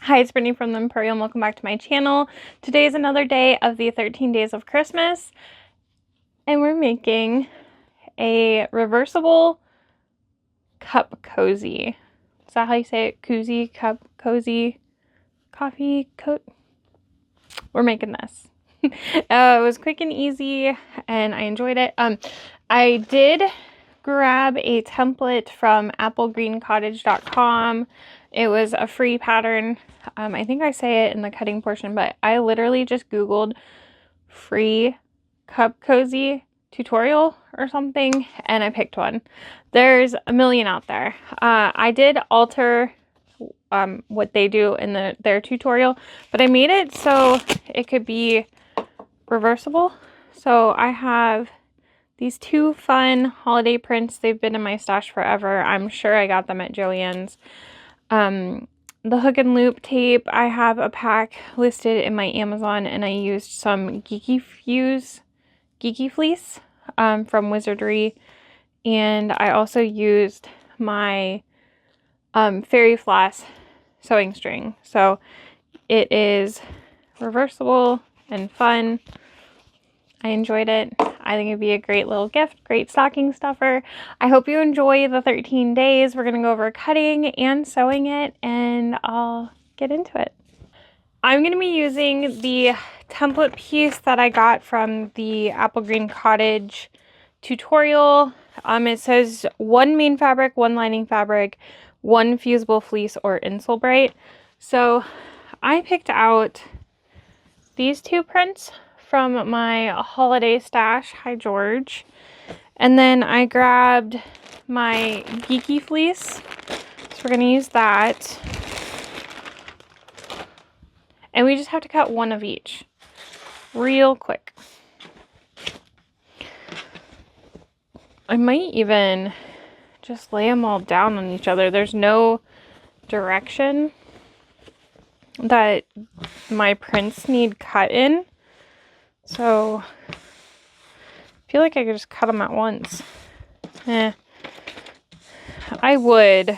Hi, it's Brittany from the Empurrium. Welcome back to my channel. Today is another day of the 13 days of Christmas, and we're making a reversible cup cozy. Is that how you say it? Koozie, cup, cozy, coffee, coat. We're making this. It was quick and easy, and I enjoyed it. I did grab a template from applegreencottage.com. It was a free pattern. I think I say it in the cutting portion, but I literally just Googled free cup cozy tutorial or something, and I picked one. There's a million out there. I did alter what they do in their tutorial, but I made it so it could be reversible. So I have these two fun holiday prints. They've been in my stash forever. I'm sure I got them at Joann's. The hook and loop tape, I have a pack listed in my Amazon, and I used some Geeky Fleece from Wizardry, and I also used my Fairy Floss sewing string. So it is reversible and fun. I enjoyed it. I think it'd be a great little gift, great stocking stuffer. I hope you enjoy the 13 days. We're going to go over cutting and sewing it, and I'll get into it. I'm going to be using the template piece that I got from the Apple Green Cottage tutorial. It says 1 main fabric, 1 lining fabric, 1 fusible fleece or insole bright. So I picked out these two prints from my holiday stash. Hi, George. And then I grabbed my Geeky Fleece. So we're going to use that. And we just have to cut one of each real quick. I might even just lay them all down on each other. There's no direction that my prints need cut in. So I feel like I could just cut them at once. I would,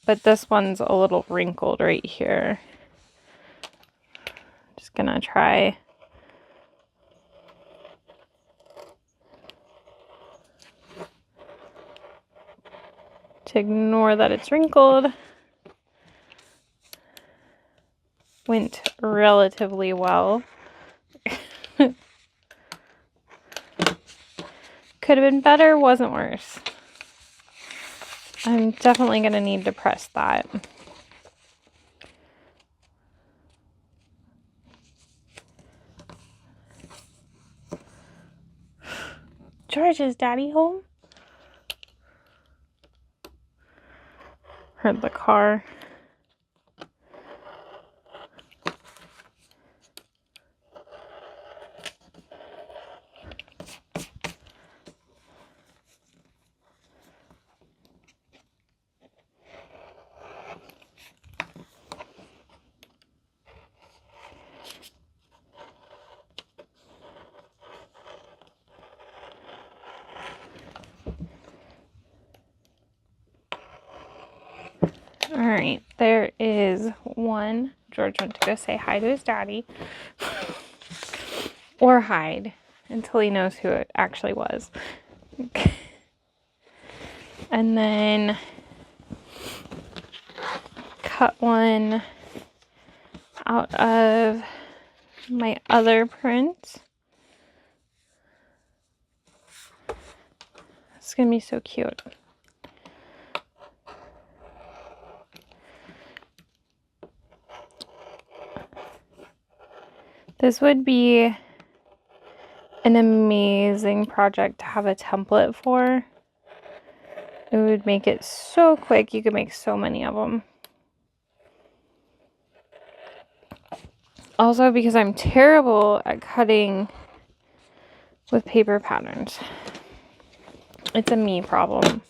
but this one's a little wrinkled right here. Just gonna try. To ignore that it's wrinkled. Went relatively well. Could have been better, wasn't worse. I'm definitely going to need to press that. George, is Daddy home? Heard the car. Alright, there is one. George went to go say hi to his daddy. Or hide until he knows who it actually was. And then cut one out of my other print. It's gonna be so cute. This would be an amazing project to have a template for. It would make it so quick. You could make so many of them. Also, because I'm terrible at cutting with paper patterns. It's a me problem.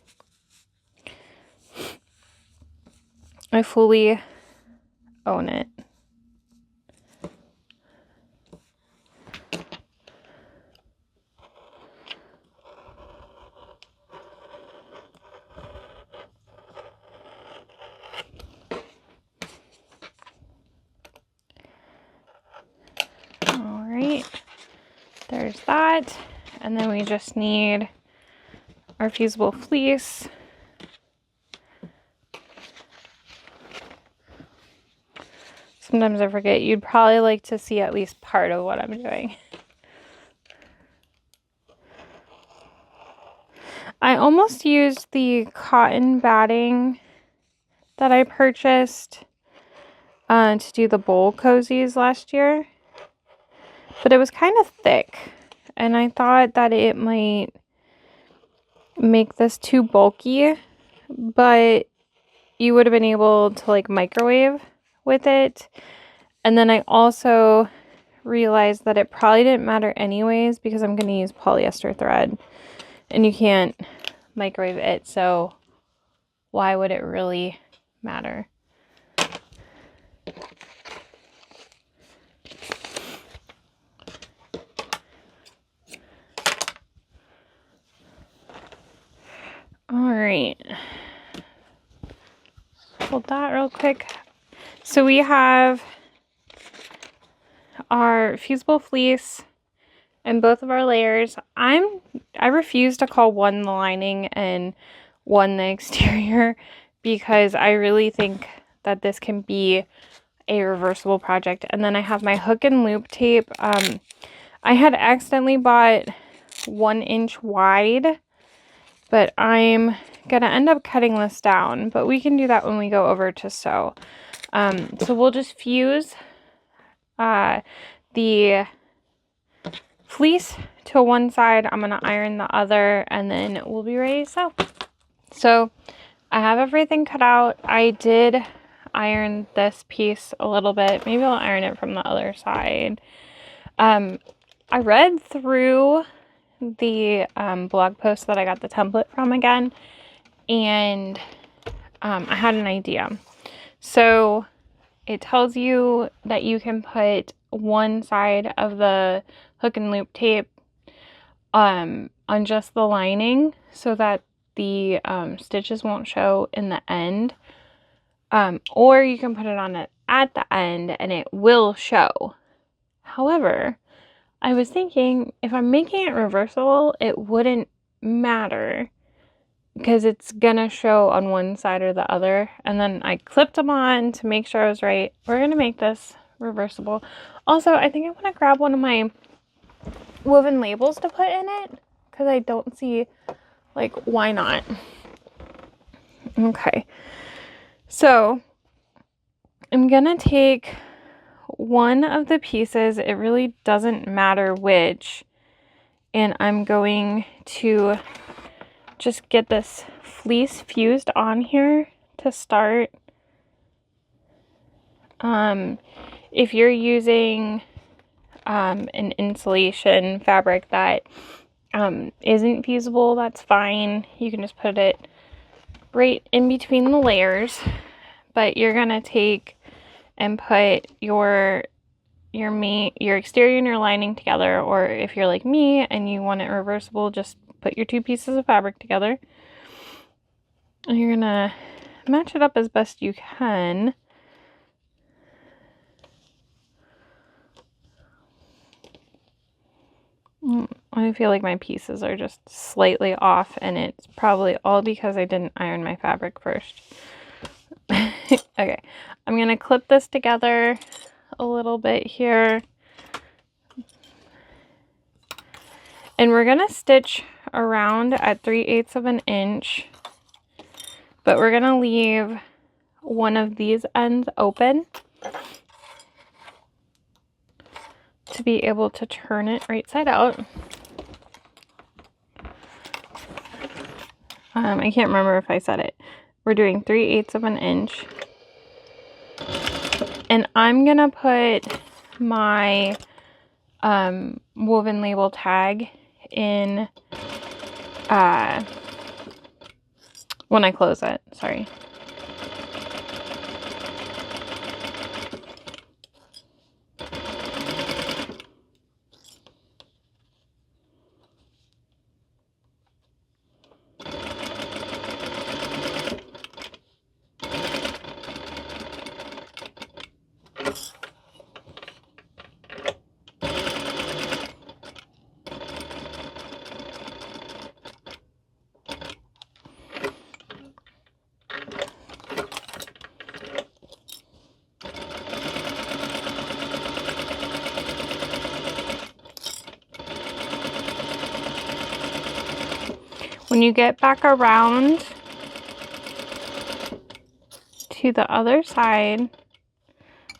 I fully own it. there's that. And then we just need our fusible fleece. Sometimes I forget. You'd probably like to see at least part of what I'm doing. I almost used the cotton batting that I purchased to do the bowl cozies last year, but it was kind of thick, and I thought that it might make this too bulky, but you would have been able to like microwave with it. And then I also realized that it probably didn't matter anyways because I'm going to use polyester thread and you can't microwave it, so why would it really matter? All right, hold that real quick. So we have our fusible fleece and both of our layers. I refuse to call one the lining and one the exterior because I really think that this can be a reversible project. And then I have my hook and loop tape. I had accidentally bought 1 inch wide, but I'm gonna end up cutting this down, but we can do that when we go over to sew. So we'll just fuse the fleece to one side. I'm gonna iron the other, and then we'll be ready to sew. So I have everything cut out. I did iron this piece a little bit. Maybe I'll iron it from the other side. I read through the blog post that I got the template from again, and I had an idea. So it tells you that you can put one side of the hook and loop tape on just the lining so that the stitches won't show in the end, or you can put it on it at the end and it will show. However, I was thinking if I'm making it reversible, it wouldn't matter because it's gonna show on one side or the other. And then I clipped them on to make sure I was right. We're gonna make this reversible. Also, I think I want to grab one of my woven labels to put in it because I don't see, like, why not? Okay, so I'm gonna take one of the pieces, it really doesn't matter which, and I'm going to just get this fleece fused on here to start. If you're using an insulation fabric that isn't fusible, that's fine. You can just put it right in between the layers, but you're gonna take and put your exterior and your lining together, or if you're like me and you want it reversible, just put your 2 pieces of fabric together. And you're gonna match it up as best you can. I feel like my pieces are just slightly off, and it's probably all because I didn't iron my fabric first. Okay, I'm gonna clip this together a little bit here, and we're gonna stitch around at 3/8 of an inch, but we're gonna leave one of these ends open to be able to turn it right side out. I can't remember if I said it. We're doing 3/8 of an inch. And I'm gonna put my woven label tag in when I close it, sorry. When you get back around to the other side,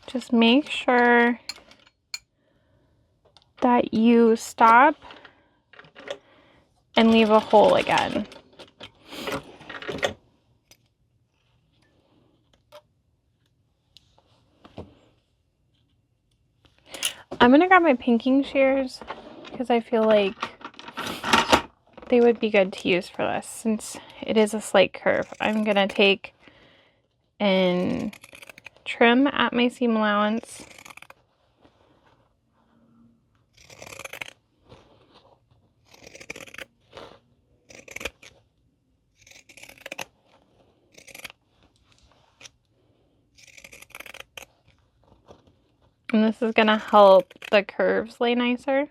just make sure that you stop and leave a hole again. I'm gonna grab my pinking shears because I feel like they would be good to use for this since it is a slight curve. I'm gonna take and trim at my seam allowance. And this is gonna help the curves lay nicer.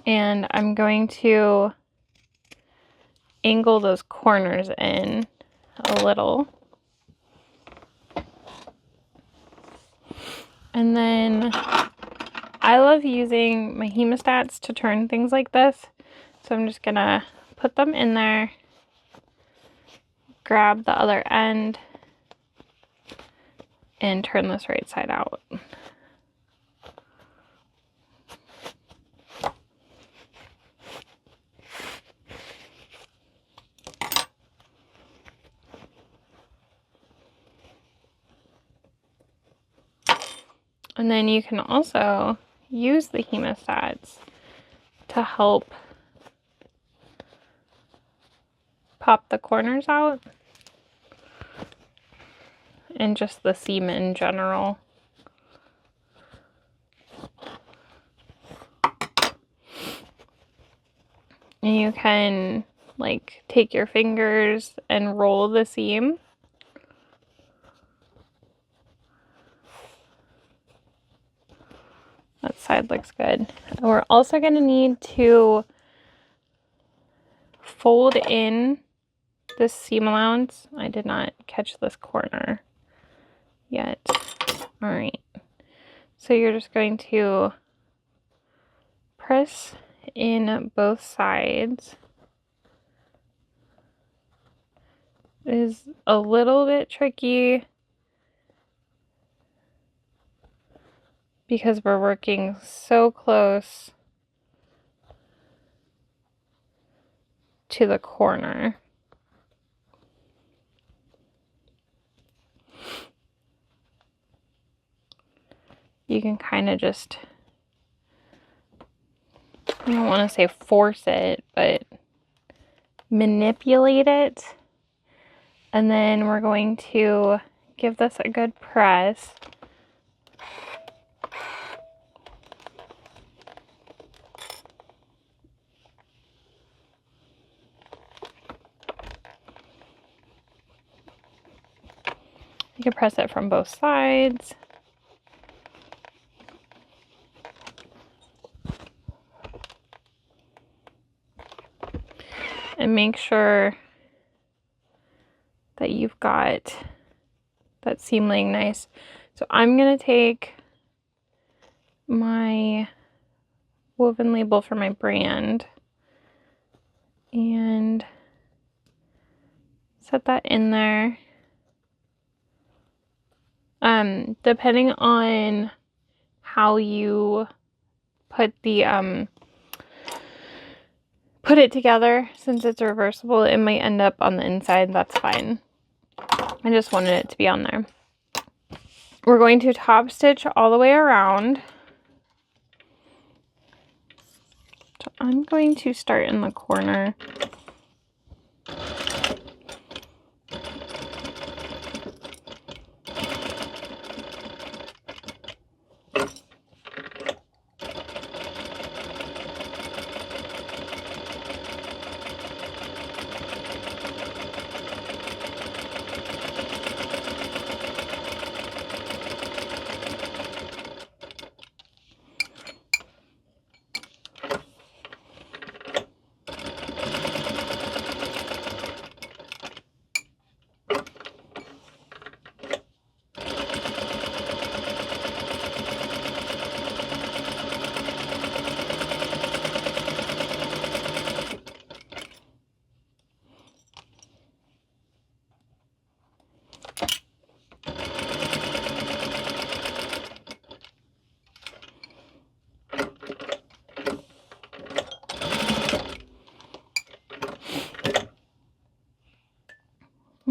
And I'm going to angle those corners in a little. And then I love using my hemostats to turn things like this. So I'm just gonna put them in there, grab the other end, and turn this right side out. And then you can also use the hemostats to help pop the corners out and just the seam in general. And you can like take your fingers and roll the seam. That side looks good. We're also going to need to fold in this seam allowance. I did not catch this corner yet. All right. So you're just going to press in both sides. It is a little bit tricky because we're working so close to the corner. You can kind of just, I don't want to say force it, but manipulate it. And then we're going to give this a good press. You can press it from both sides. And make sure that you've got that seam laying nice. So I'm going to take my woven label for my brand and set that in there. Depending on how you put the put it together, since it's reversible, it might end up on the inside. That's fine. I just wanted it to be on there. We're going to top stitch all the way around. So I'm going to start in the corner.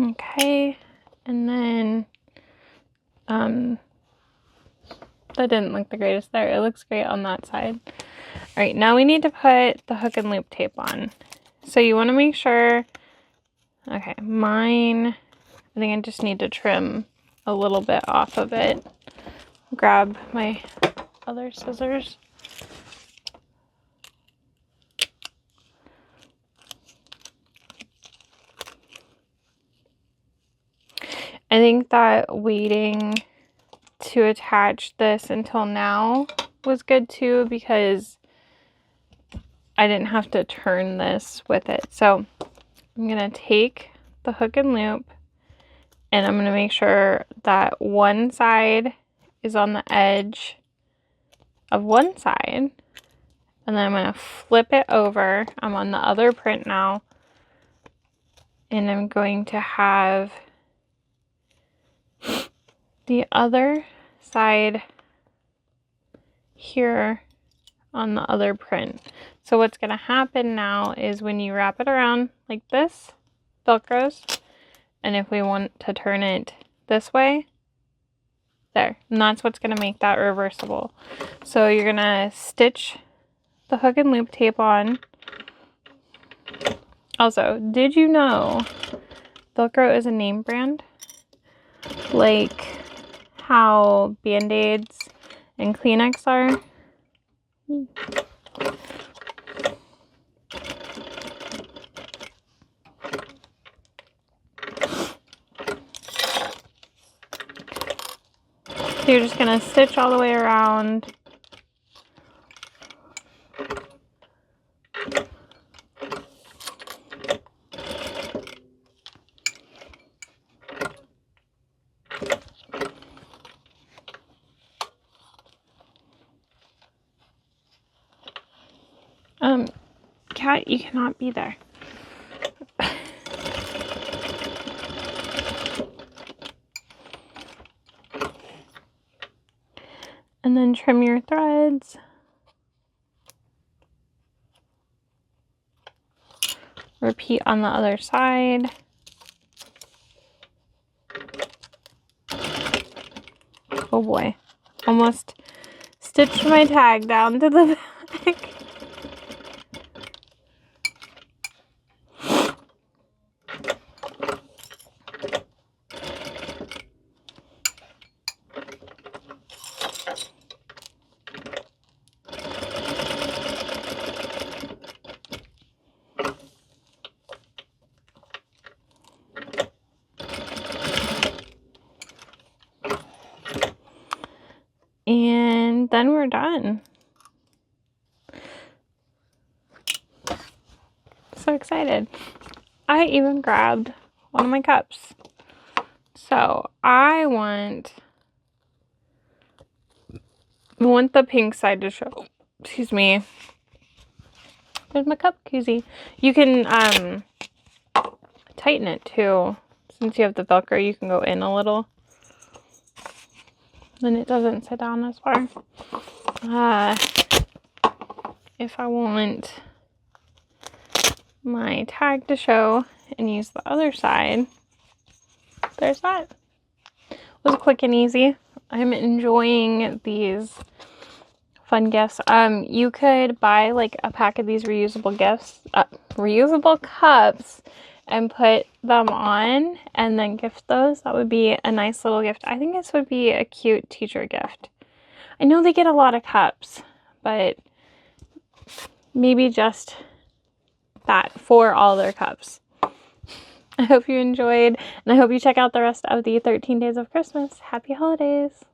Okay, and then that didn't look the greatest there. It looks great on that side. All right, now we need to put the hook and loop tape on. So you want to make sure, okay, mine, I think I just need to trim a little bit off of it. Grab my other scissors. I think that waiting to attach this until now was good too, because I didn't have to turn this with it. So I'm gonna take the hook and loop and I'm gonna make sure that one side is on the edge of one side, and then I'm gonna flip it over. I'm on the other print now, and I'm going to have the other side here on the other print. So what's going to happen now is when you wrap it around like this, Velcros, and if we want to turn it this way, there, and that's what's going to make that reversible. So you're going to stitch the hook and loop tape on. Also, did you know Velcro is a name brand? Like how Band-Aids and Kleenex are. So you're just going to stitch all the way around. Cat, you cannot be there. And then trim your threads. Repeat on the other side. Oh boy, almost stitched my tag down to the back. And then we're done. So excited. I even grabbed one of my cups. So I want the pink side to show. Excuse me. There's my cup koozie. You can tighten it too. Since you have the Velcro, you can go in a little. Then it doesn't sit down as far. If I want my tag to show and use the other side, there's that. It was quick and easy. I'm enjoying these fun gifts. You could buy like a pack of these reusable cups and put them on and then gift those. That would be a nice little gift. I think this would be a cute teacher gift. I know they get a lot of cups, but maybe just that for all their cups. I hope you enjoyed, and I hope you check out the rest of the 13 Days of Christmas. Happy holidays!